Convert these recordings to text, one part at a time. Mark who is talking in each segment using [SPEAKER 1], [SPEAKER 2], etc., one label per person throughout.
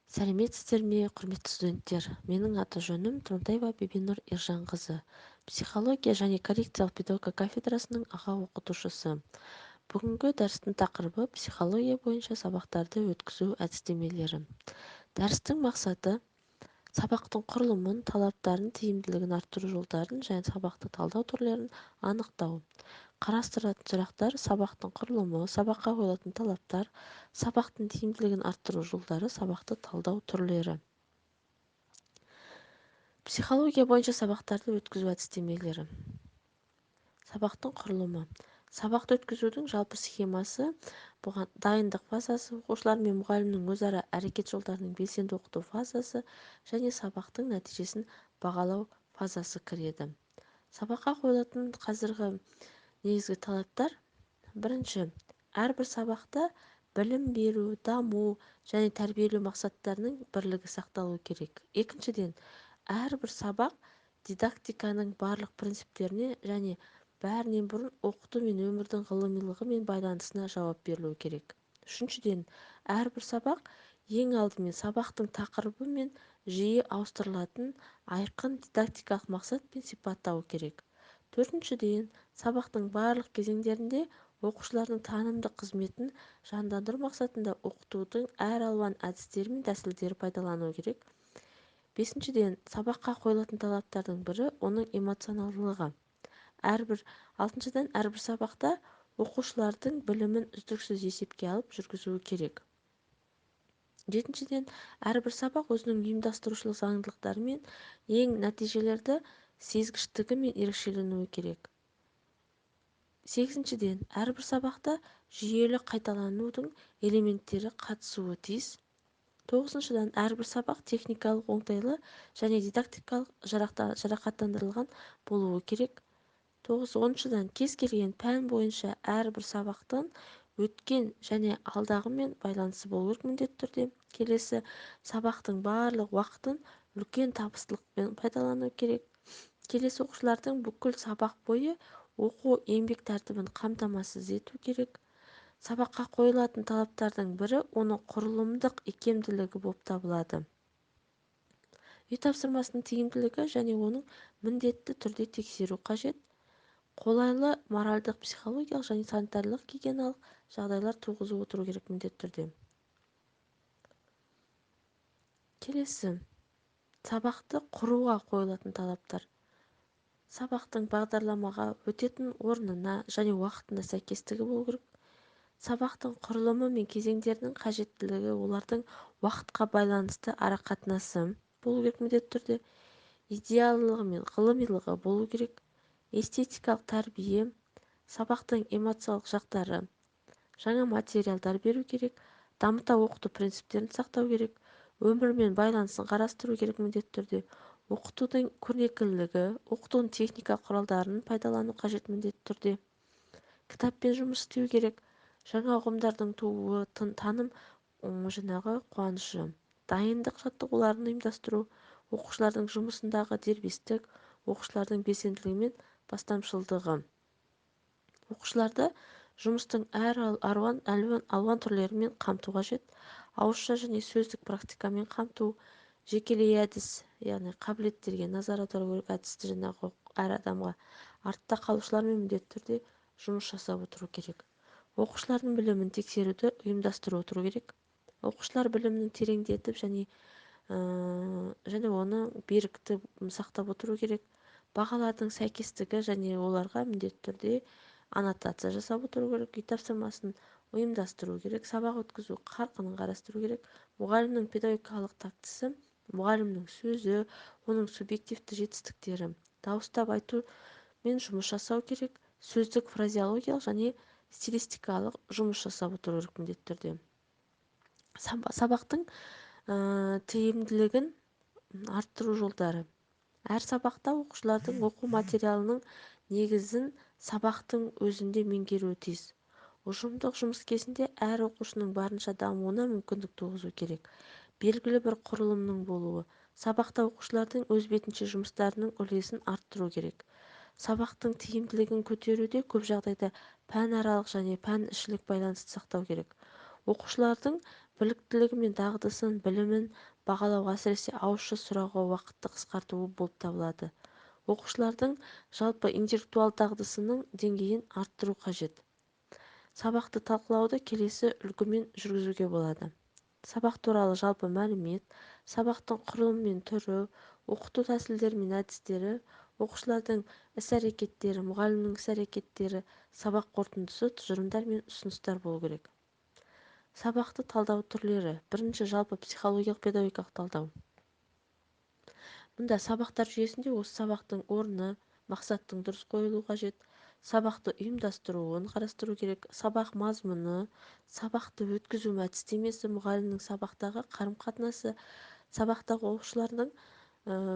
[SPEAKER 1] Сәлеметсіздер ме, құрметті студенттер? Менің аты-жөнім Тронтаева Бибинур Ержанқызы. Психология және коррекциялық педагогика кафедрасының аға оқытушысы. Бүгінгі дәрістің тақырыбы психология бойынша сабақтарды өткізу әдістемелері. Дәрістің мақсаты сабақтың құрылымын, талаптарын, тиімділігін арттыру жолдарын және сабақты талдау түрлерін анықтау. Қарастыратын сұрақтар: сабақтың құрылымы, сабаққа қойылатын талаптар, сабақтың тиімділігін арттыру жолдары, сабақты талдау түрлері. Психология бойынша сабақтарды өткізу әдістемелері. Сабақтың құрылымы. Сабақты өткізудің жалпы схемасы: бұған дайындық фазасы, оқушылар мен мұғалімнің өзара әрекет жолдарының белсенді оқыту фазасы және сабақтың нәтижесін бағалау фазасы кіреді. Сабаққа қойылатын қазіргі негізгі талаптар: бірінші, әрбір сабақта білім беру, даму және тәрбиелеу мақсаттарының бірлігі сақталуы керек. Екіншіден, әрбір сабақ дидактиканың барлық принциптеріне және бәрінен бұрын оқыту мен өмірдің ғылымилығы мен байланысына жауап берілуі керек. Үшіншіден, әрбір сабақ ең алдымен сабақтың тақырыбы мен жиі ауыстырылатын айқын дидактикалық мақсат пен сипаттауы керек. Төртіншіден, сабақтың барлық кезеңдерінде оқушылардың танымдық қызметін жандандыру мақсатында оқытудың әр алуан әдістері мен тәсілдері пайдалану керек. Бесіншіден, сабаққа қойылатын талаптардың бірі оның эмоционалдылығы. Алтыншыдан, әрбір сабақта оқушылардың білімін үздіксіз есепке алып жүргізуі керек. Жетіншіден, әрбір сабақ өзінің ұйымдастырушылық заңдылықтары мен ең нәтижелерді сезгіштігімен ерекшеленуі керек. Сегізіншіден, әрбір сабақта жүйелі қайталанудың элементтері қатысуы тиіс. Тоғызыншыдан, әрбір сабақ техникалық оңтайлы және дидактикалық жарақаттандырылған болуы керек. Оныншыдан, кез келген пән бойынша әрбір сабақтың өткен және алдағымен байланысы болу керек міндетті түрде. Келесі, сабақтың барлық уақытын үлкен табыстылықпен пайдалану керек. Келесі, оқушылардың бүкіл сабақ бойы оқу еңбек тәртібін қамтамасыз ету керек. Сабаққа қойылатын талаптардың бірі оның құрылымдық икемділігі болып табылады. Үй тапсырмасының тиімділігі және оның міндетті түрде тексеру қажет. Қолайлы моральдық, психологиялық және санитарлық-гигиеналық жағдайлар туғызып отыру керек міндетті түрде. Келесі, сабақты құруға қойылатын талаптар. Сабақтың бағдарламаға өтетін орнына және уақытына сәйкестігі болу керек. Сабақтың құрылымы мен кезеңдерінің қажеттілігі, олардың уақытқа байланысты арақатынасы болу керек міндетті түрде. Идеалылығы мен ғылымилығы болу керек. Эстетикалық тәрбие, сабақтың эмоциялық жақтары, жаңа материалдар беру керек. Дамыта оқыту принциптерін сақтау керек. Өмірмен байланысын қарастыру керек міндетті түрде. Оқытудың көрнекілігі, оқытудың техника құралдарын пайдалану қажет міндетті түрде. Кітаппен жұмыс істеу керек. Жаңа ұғымдардың тууы, таным жинағы, қуанышы. Дайындық жаттығуларын ұйымдастыру, оқушылардың жұмысындағы дербестік, оқушылардың белсенділігі мен бастамашылдығы. Оқушыларды жұмыстың әр алуан түрлерімен қамту қажет. Ауызша және сөздік практикамен қамту, жекелей әдіс, яғни қабілеттерге назар аудару керек. Әдісті жинағы әр адамға. Артта қалушылармен міндетті түрде жұмыс жасап отыру керек. Оқушылардың білімін тексеруді ұйымдастырып отыру керек. Оқушылар білімін тереңдетіп және оны беріктіп сақтап отыру керек. Бағалардың сәйкестігі және оларға міндетті түрде аннотация жасап отыру керек. Үй тапсырмасын ұйымдастыру керек. Сабақ өткізу қарқынын қарастыру керек. Мұғалімнің педагогикалық тактісі, мұғалімнің сөзі, оның субъективті жетістіктері, дауыстап айту мен жұмыс жасау керек. Сөздік, фразеологиялық және стилистикалық жұмыс жасап отыру керек міндетті түрде. Сабақтың тиімділігін арттыру жолдары. Әр сабақта оқушылардың оқу материалының негізін сабақтың өзінде меңгеруі тиіс. Ұжымдық жұмыс кезінде әр оқушының барынша дамуына мүмкіндік туғызу керек. Белгілі бір құрылымның болуы. Сабақта оқушылардың өз бетінше жұмыстарының үлесін арттыру керек. Сабақтың тиімділігін көтеруде көп жағдайда пәнаралық және пән ішілік байланысты сақтау керек. Оқушылардың біліктілігі мен дағдысын, білімін бағалау, әсіресе ауызша сұрауға уақытты қысқартуы болып табылады. Оқушылардың жалпы интеллектуал дағдысының деңгейін арттыру қажет. Сабақты талқылауды келесі үлгімен жүргізуге болады. Сабақ туралы жалпы мәлімет, сабақтың құрылымы мен түрі, оқыту тәсілдері мен әдістері, оқушылардың іс-әрекеттері, мұғалімнің іс-әрекеттері, сабақ қорытындысы, тұжырымдар мен ұсыныстар болу керек. Сабақты талдау түрлері. Бірінші, жалпы психологиялық педагогикалық талдау. Мұнда сабақтар жүйесінде осы сабақтың орны, мақсаттың дұрыс қойылуы қажет. Сабақты ұйымдастыруын қарастыру керек. Сабақ мазмұны, сабақты өткізу әдістемесі, мұғалімнің сабақтағы қарым-қатынасы, сабақтағы оқушылардың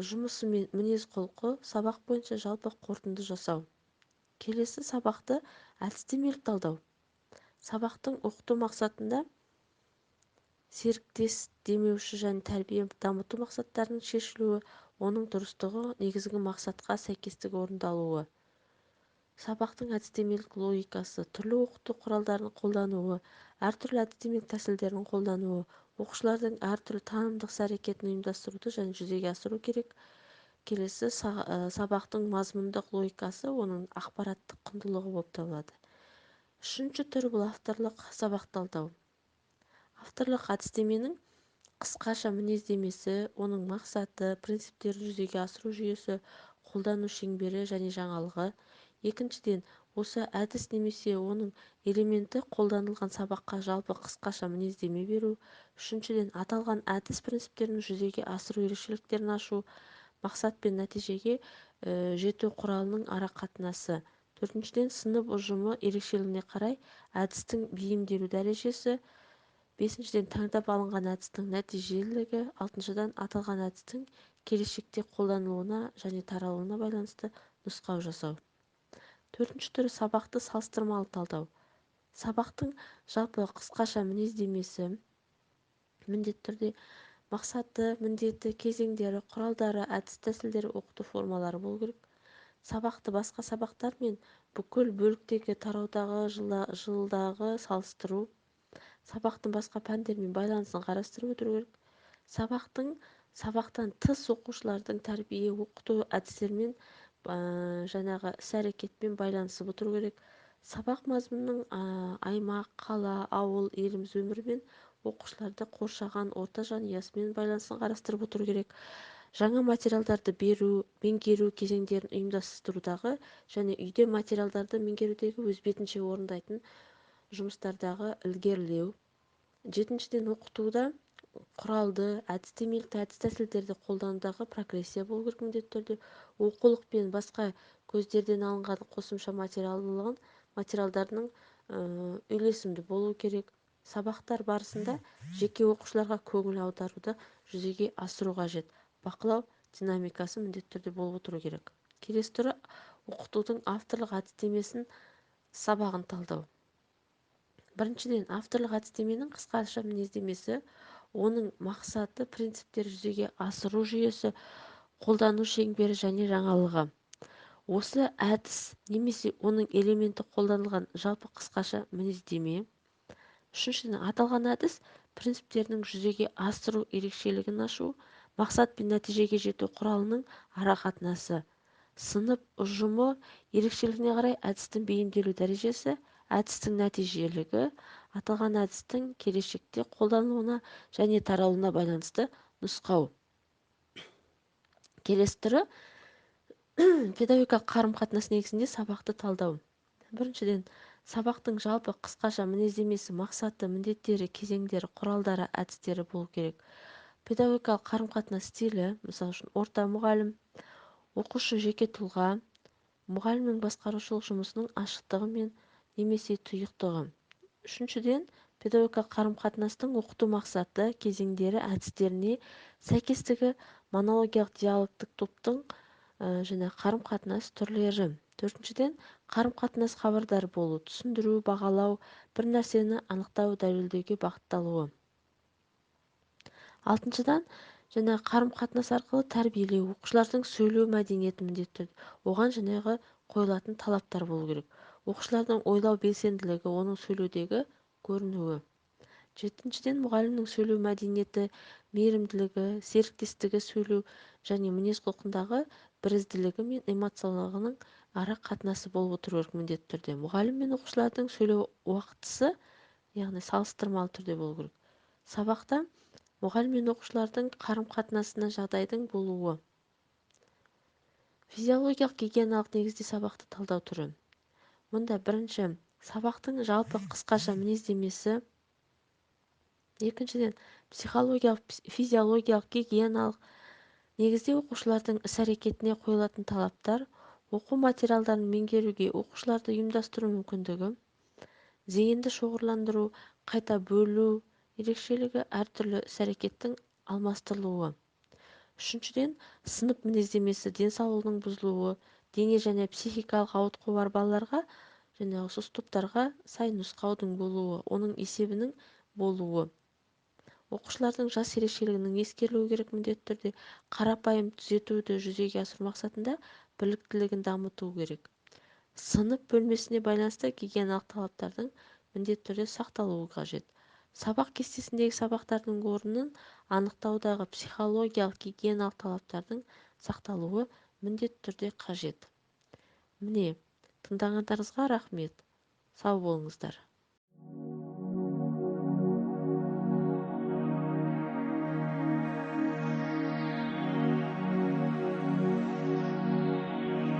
[SPEAKER 1] жұмысы мен мінез-құлқы, сабақ бойынша жалпы қорытынды жасау. Келесі, сабақты әдістемелік талдау. Сабақтың оқыту мақсатында серіктес, демеуші және тәрбие дамыту мақсаттарының шешілуі, оның дұрыстығы, негізгі мақсатқа сәйкестігі орындалуы. Сабақтың әдістемелік логикасы, түрлі оқыту құралдарын қолдануы, әртүрлі әдістемелік тәсілдерін қолдануы, оқушылардың әртүрлі танымдық іс-әрекетін ұйымдастыруды және жүзеге асыру керек. Келесі, сабақтың мазмұндық логикасы, оның ақпараттық құндылығы болып табылады. Үшінші түрі бұл авторлық сабақ талдау. Авторлық әдістеменің қысқаша мінездемесі, оның мақсаты, принциптерін жүзеге асыру жүйесі, қолдану шеңбері және жаңалығы. Екіншіден, осы әдіс немесе оның элементі қолданылған сабаққа жалпы қысқаша мінездеме беру. Үшіншіден, аталған әдіс принциптерін жүзеге асыру ерекшеліктерін ашу, мақсат пен нәтижеге жету құралының арақатынасы. Төртіншіден, сынып ұжымы ерекшелігіне қарай әдістің бейімделу дәрежесі. Бесіншіден, таңдап алынған әдістің нәтижелілігі. Алтыншыдан, аталған әдістің келешекте қолданылуына және таралуына байланысты нұсқау жасау. Төртінші түрі сабақты салыстырмалы талдау. Сабақтың жалпы қысқаша мінездемесі, міндетті түрде мақсаты, міндеті, кезеңдері, құралдары, әдіс-тәсілдері, оқыту формалары болу керек. Сабақты басқа сабақтар мен бүкіл бөліктегі тараудағы жылдағы салыстыру. Сабақтың басқа пәндермен байланысын қарастырып отыру керек. Сабақтан тыс оқушылардың тәрбие, оқыту әдістермен жаңағы іс-әрекетпен байланысы отыру керек. Сабақ мазмұнының аймақ, қала, ауыл, еліміз өмірімен оқушыларды қоршаған орта жанұясымен байланысын қарастырып отыру керек. Жаңа материалдарды беру, меңгеру кезеңдерін ұйымдастырудағы және үйде материалдарды меңгерудегі өз бетінше орындайтын жұмыстардағы ілгерілеу. Жетіншіден, оқытуда құралды, әдістемелік әдіс-тәсілдерді қолданудағы прогрессия болу керек міндетті түрде. Оқулық пен басқа көздерден алынған қосымша материалдарының үйлесімді болу керек. Сабақтар барысында жеке оқушыларға көңіл аударуды жүзеге асыру қажет. Бақылау динамикасы міндетті түрде болып отыру керек. Келесі түрі оқытудың авторлық әдістемесін, сабағын талдау. Біріншіден, авторлық әдістеменің қысқаша мінездемесі, оның мақсаты, принциптер, жүзеге асыру жүйесі, қолдану шеңбері және жаңалығы. Осы әдіс немесе оның элементі қолданылған жалпы қысқаша мінездеме. Үшіншіден, аталған әдіс принциптерінің жүзеге асыру ерекшелігін ашу, мақсат пен нәтижеге жету құралының арақатынасы. Сынып ұжымы ерекшелігіне қарай әдістің бейімделу дәрежесі, әдістің нәтижелігі, аталған әдістің келешекте қолданылуына және таралуына байланысты нұсқау. Келесі түрі педагогикалық қарым-қатынас негізінде сабақты талдау. Біріншіден, сабақтың жалпы қысқаша мінездемесі, мақсаты, міндеттері, кезеңдері, құралдары, әдістері болу керек. Педагогикалық қарым-қатынас стилі, мысалы үшін орта мұғалім, оқушы жеке тұлға, мұғалімнің басқарушылық жұмысының ашықтығы мен немесе тұйықтығы. Үшіншіден, педагогикалық қарым-қатынастың оқыту мақсаты, кезеңдері, әдістеріне сәйкестігі, монологиялық диалогтік топтың және қарым-қатынас түрлері. Төртіншіден, қарым-қатынас хабардар болу, түсіндіру, бағалау, бір нәрсені анықтау, дәлелдеуге бағытталуы. Алтыншыдан, қарым-қатынас арқылы тәрбиелеу, оқушылардың сөйлеу мәдениеті міндетті. Оған қойылатын талаптар болу керек. Оқушылардың ойлау белсенділігі, оның сөйлеудегі көрінуі. Жетіншіден, мұғалімнің сөйлеу мәдениеті, мейірімділігі, серіктестігі, сөйлеу және мінез-құлқындағы бірізділігі мен эмоциялылығының ара қатынасы болып отыру керек міндетті түрде. Мұғалім мен оқушылардың сөйлеу уақытысы, яғни салыстырмалы түрде болу керек. Сабақта мұғалім мен оқушылардың қарым-қатынасына жағдайдың болуы. Физиологиялық гигиеналық негізде сабақты талдау түрі. Мұнда бірінші, сабақтың жалпы қысқаша мінездемесі. Екіншіден, психологиялық, физиологиялық, гигиеналық негізде оқушылардың іс-әрекетіне қойылатын талаптар, оқу материалдарын меңгеруге оқушыларды ұйымдастыру мүмкіндігі, зейінді шоғырландыру, қайта бөлу ерекшелігі, әртүрлі іс-әрекеттің алмастырылуы. Үшіншіден, сынып мінездемесі, денсаулығының бұзылуы, дене және психикалық ауытқуы бар балаларға және ұсыс топтарға сай нұсқаудың болуы, оның есебінің болуы. Оқушылардың жас ерекшелігінің ескерілуі керек міндетті түрде. Қарапайым түзетуді жүзеге асыру мақсатында біліктілігін дамыту керек. Сынып бөлмесіне байланысты гигиеналық талаптардың міндетті түрде сақталуы қажет. Сабақ кестесіндегі сабақтардың орнын анықтаудағы психологиялық, гигиеналық талаптардың сақталуы міндетті түрде қажет. Міне, тыңдағандарыңызға рахмет. Сау болыңыздар.